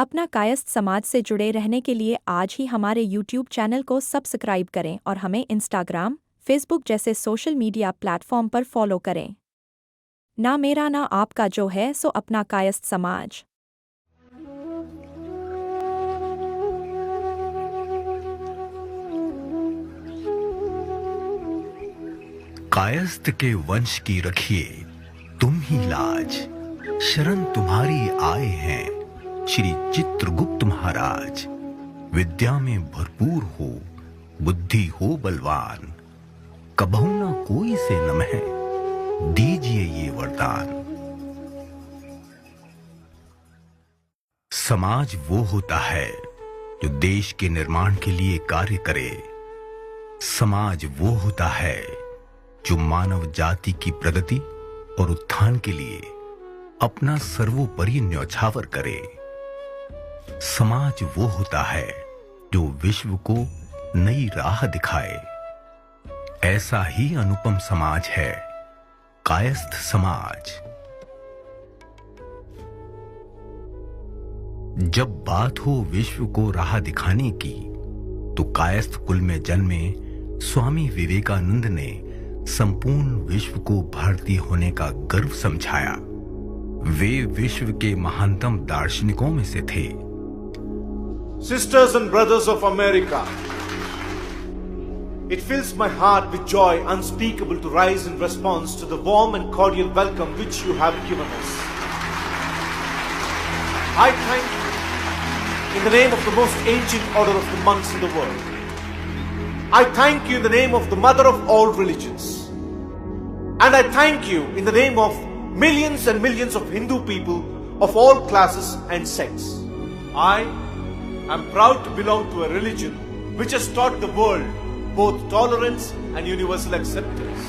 अपना कायस्थ समाज से जुड़े रहने के लिए आज ही हमारे YouTube चैनल को सब्सक्राइब करें और हमें इंस्टाग्राम, फेसबुक जैसे सोशल मीडिया प्लेटफॉर्म पर फॉलो करें। ना मेरा ना आपका जो है सो अपना कायस्थ समाज। कायस्थ के वंश की रखिए तुम ही लाज, शरण तुम्हारी आए हैं श्री चित्रगुप्त महाराज। विद्या में भरपूर हो, बुद्धि हो बलवान, कबहू ना कोई से नमः, दीजिए ये वरदान। समाज वो होता है जो देश के निर्माण के लिए कार्य करे। समाज वो होता है जो मानव जाति की प्रगति और उत्थान के लिए अपना सर्वोपरि न्यौछावर करे। समाज वो होता है जो विश्व को नई राह दिखाए। ऐसा ही अनुपम समाज है कायस्थ समाज। जब बात हो विश्व को राह दिखाने की, तो कायस्थ कुल में जन्मे स्वामी विवेकानंद ने संपूर्ण विश्व को भारतीय होने का गर्व समझाया। वे विश्व के महानतम दार्शनिकों में से थे। Sisters and brothers of America, it fills my heart with joy unspeakable to rise in response to the warm and cordial welcome which you have given us. I thank you in the name of the most ancient order of the monks in the world. I thank you in the name of the mother of all religions. And I thank you in the name of millions and millions of Hindu people of all classes and sects. I am proud to belong to a religion which has taught the world both tolerance and universal acceptance.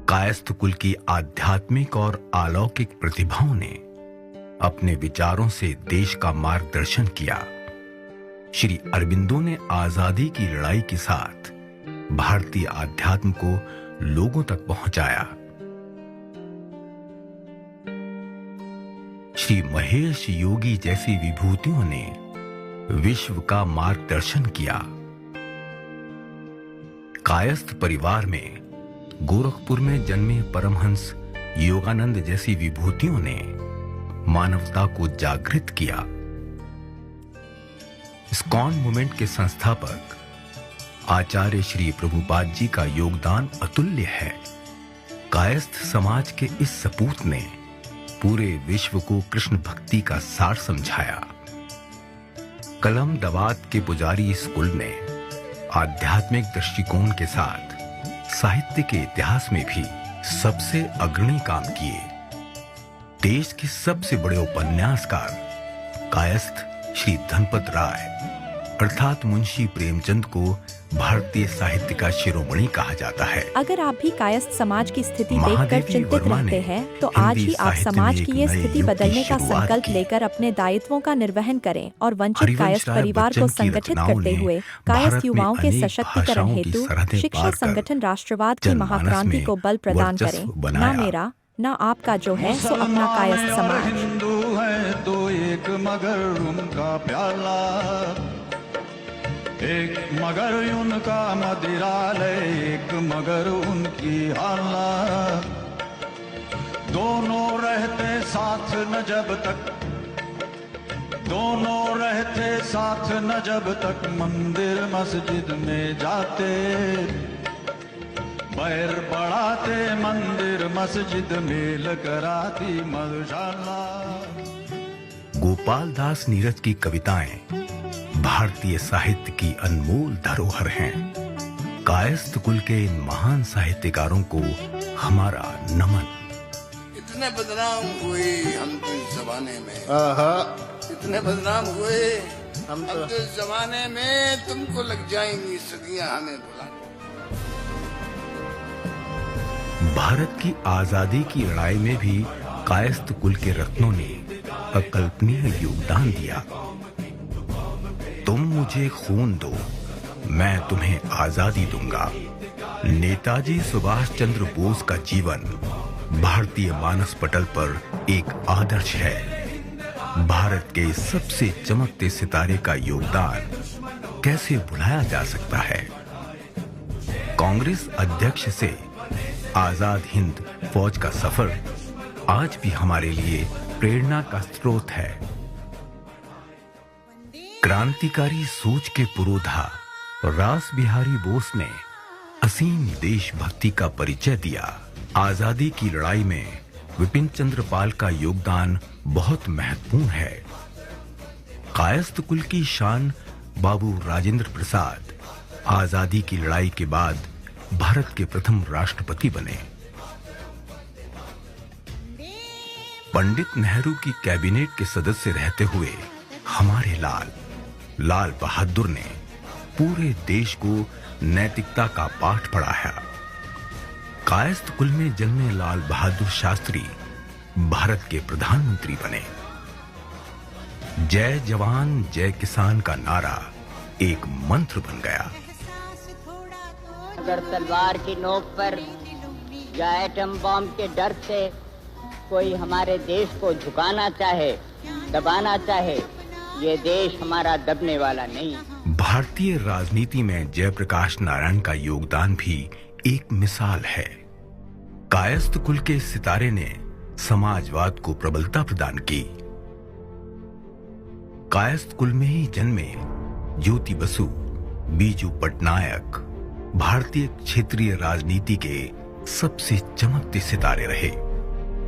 Kayastha कुल की आध्यात्मिक और अलौकिक प्रतिभाओं ने अपने विचारों से देश का मार्गदर्शन किया। श्री अरबिंदो ने आजादी की लड़ाई के साथ भारतीय आध्यात्म को लोगों तक पहुंचाया। श्री महेश योगी जैसी विभूतियों ने विश्व का मार्गदर्शन किया। कायस्थ परिवार में गोरखपुर में जन्मे परमहंस योगानंद जैसी विभूतियों ने मानवता को जागृत किया। इस्कॉन मूवमेंट के संस्थापक आचार्य श्री प्रभुपाद जी का योगदान अतुल्य है। कायस्थ समाज के इस सपूत ने पूरे विश्व को कृष्ण भक्ति का सार समझाया। कलम दवात के पुजारी स्कूल ने आध्यात्मिक दृष्टिकोण के साथ साहित्य के इतिहास में भी सबसे अग्रणी काम किए। देश के सबसे बड़े उपन्यासकार कायस्थ श्री धनपत राय अर्थात मुंशी प्रेमचंद को भारतीय साहित्य का शिरोमणि कहा जाता है। अगर आप भी कायस्थ समाज की स्थिति देखकर चिंतित रहते हैं, तो आज ही आप समाज की ये स्थिति बदलने का संकल्प लेकर अपने दायित्वों का निर्वहन करें और वंचित कायस्थ परिवार को संगठित करते हुए कायस्थ युवाओं के सशक्तिकरण हेतु शिक्षा संगठन राष्ट्रवाद की महाक्रांति को बल प्रदान करें। ना मेरा ना आपका जो है सो अपना कायस्थ समाज। हिंदू है तो एक मगर उनका प्याला, एक मगर उनका मदिरालय, एक मगर उनकी हाला। दोनों रहते साथ न जब तक, दोनों रहते साथ न जब तक मंदिर मस्जिद में जाते, बैर बढ़ाते मंदिर मस्जिद मेल कराती मधुशाला। गोपाल दास नीरज की कविताएं भारतीय साहित्य की अनमोल धरोहर हैं। कायस्थ कुल के इन महान साहित्यकारों को हमारा नमन। इतने बदनाम हुए हम तो इस जमाने में, इतने बदनाम हुए हम तो इस जमाने में, तुमको लग जाएंगी सदियां हमें बुलाने। भारत की आजादी की लड़ाई में भी कायस्थ कुल के रत्नों ने अकल्पनीय योगदान दिया। तुम मुझे खून दो, मैं तुम्हें आजादी दूंगा। नेताजी सुभाष चंद्र बोस का जीवन भारतीय मानस पटल पर एक आदर्श है। भारत के सबसे चमकते सितारे का योगदान कैसे भुलाया जा सकता है? कांग्रेस अध्यक्ष से आजाद हिंद फौज का सफर आज भी हमारे लिए प्रेरणा का स्रोत है। क्रांतिकारी सोच के पुरोधा रास बिहारी बोस ने असीम देशभक्ति का परिचय दिया। आजादी की लड़ाई में विपिन चंद्र पाल का योगदान बहुत महत्वपूर्ण है। कायस्थ कुल की शान बाबू राजेंद्र प्रसाद आजादी की लड़ाई के बाद भारत के प्रथम राष्ट्रपति बने। पंडित नेहरू की कैबिनेट के सदस्य रहते हुए हमारे लाल बहादुर ने पूरे देश को नैतिकता का पाठ पढ़ाया। कायस्थ कुल में जन्मे लाल बहादुर शास्त्री भारत के प्रधानमंत्री बने। जय जवान जय किसान का नारा एक मंत्र बन गया। अगर तलवार की नोक पर या एटम बम के डर से कोई हमारे देश को झुकाना चाहे, दबाना चाहे, ये देश हमारा दबने वाला नहीं। भारतीय राजनीति में जयप्रकाश नारायण का योगदान भी एक मिसाल है। कायस्थ कुल के सितारे ने समाजवाद को प्रबलता प्रदान की। कायस्थ कुल में ही जन्मे ज्योति बसु, बीजू पटनायक भारतीय क्षेत्रीय राजनीति के सबसे चमकते सितारे रहे।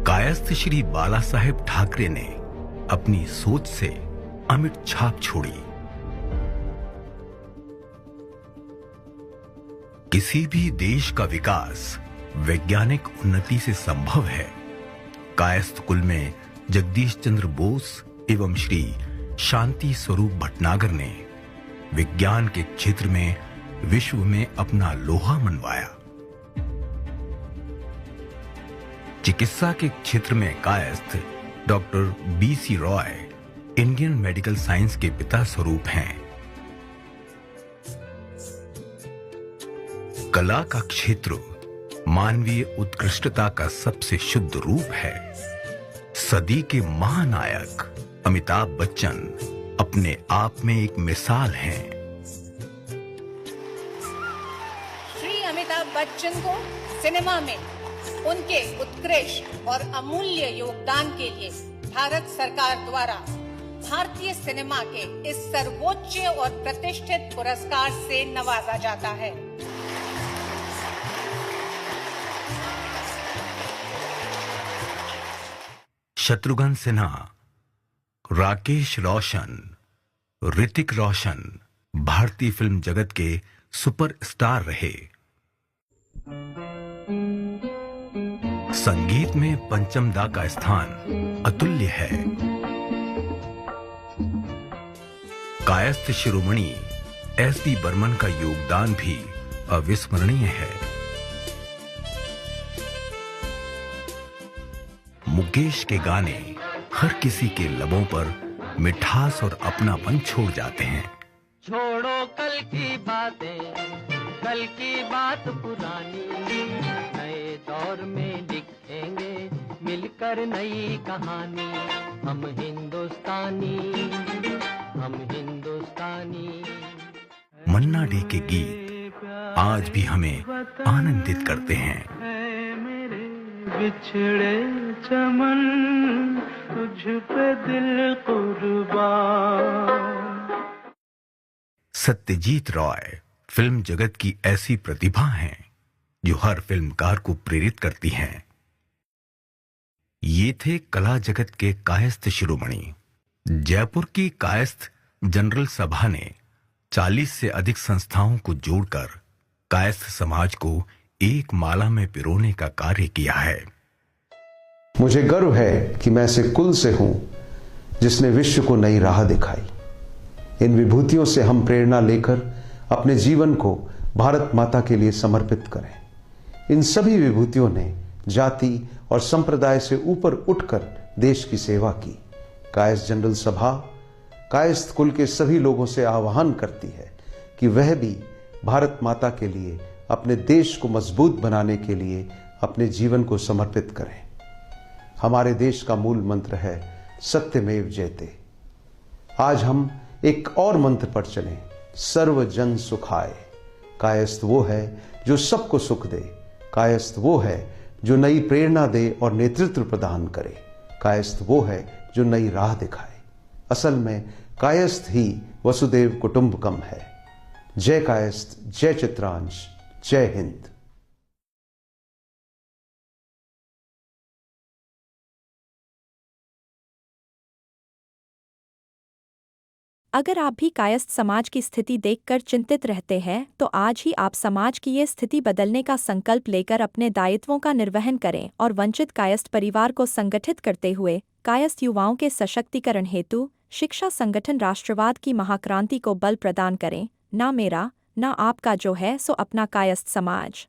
कायस्थ श्री बाला साहेब ठाकरे ने अपनी सोच से अमिट छाप छोड़ी। किसी भी देश का विकास वैज्ञानिक उन्नति से संभव है। कायस्थ कुल में जगदीश चंद्र बोस एवं श्री शांति स्वरूप भटनागर ने विज्ञान के क्षेत्र में विश्व में अपना लोहा मनवाया। चिकित्सा के क्षेत्र में Kayastha doctor B.C. Roy Indian medical science के पिता स्वरूप हैं। कला का क्षेत्र मानवीय उत्कृष्टता का सबसे शुद्ध रूप है। सदी के महानायक अमिताभ बच्चन अपने आप में एक मिसाल हैं। श्री अमिताभ बच्चन को सिनेमा में उनके उत्कृष्ट और अमूल्य योगदान के लिए भारत सरकार द्वारा भारतीय सिनेमा के इस सर्वोच्च और प्रतिष्ठित पुरस्कार से नवाजा जाता है। शत्रुघ्न सिन्हा, राकेश रोशन, ऋतिक रोशन भारतीय फिल्म जगत के सुपरस्टार रहे। संगीत में पंचम दा का स्थान अतुल्य है। कायस्थ शिरोमणि S.D. बर्मन का योगदान भी अविस्मरणीय है। मुकेश के गाने हर किसी के लबों पर मिठास और अपनापन छोड़ जाते हैं। छोड़ो कल की बातें, कल की बात पुरानी, नए दौर में लिखेंगे मिलकर नई कहानी। हम हिंदुस्तानी, हम हिंदुस्तानी। मन्ना डे के गीत आज भी हमें आनंदित करते हैं। मेरे बिछड़े चमन, तुझ पे दिल कुर्बान। सत्यजीत रॉय फिल्म जगत की ऐसी प्रतिभा हैं जो हर फिल्मकार को प्रेरित करती हैं। ये थे कला जगत के कायस्थ शिरोमणि। जयपुर की कायस्थ जनरल सभा ने 40 से अधिक संस्थाओं को जोड़कर कायस्थ समाज को एक माला में पिरोने का कार्य किया है। मुझे गर्व है कि मैं ऐसे कुल से हूं जिसने विश्व को नई राह दिखाई। इन विभूतियों से हम प्रेरणा लेकर अपने जीवन को भारत माता के लिए समर्पित करें। इन सभी विभूतियों ने जाति और संप्रदाय से ऊपर उठकर देश की सेवा की। कायस्थ जनरल सभा कायस्थ कुल के सभी लोगों से आह्वान करती है कि वह भी भारत माता के लिए, अपने देश को मजबूत बनाने के लिए अपने जीवन को समर्पित करें। हमारे देश का मूल मंत्र है सत्यमेव जयते। आज हम एक और मंत्र पर चलें, सर्व जन सुखाय। कायस्थ वो है जो सबको सुख दे, कायस्थ वो है जो नई प्रेरणा दे और नेतृत्व प्रदान करे, कायस्थ वो है जो नई राह दिखाए। असल में कायस्थ ही वसुदेव कुटुंबकम है। जय कायस्थ, जय चित्रांश, जय हिंद। अगर आप भी कायस्थ समाज की स्थिति देखकर चिंतित रहते हैं तो आज ही आप समाज की ये स्थिति बदलने का संकल्प लेकर अपने दायित्वों का निर्वहन करें और वंचित कायस्थ परिवार को संगठित करते हुए कायस्थ युवाओं के सशक्तिकरण हेतु शिक्षा संगठन राष्ट्रवाद की महाक्रांति को बल प्रदान करें। ना मेरा ना आपका जो है सो अपना कायस्थ समाज।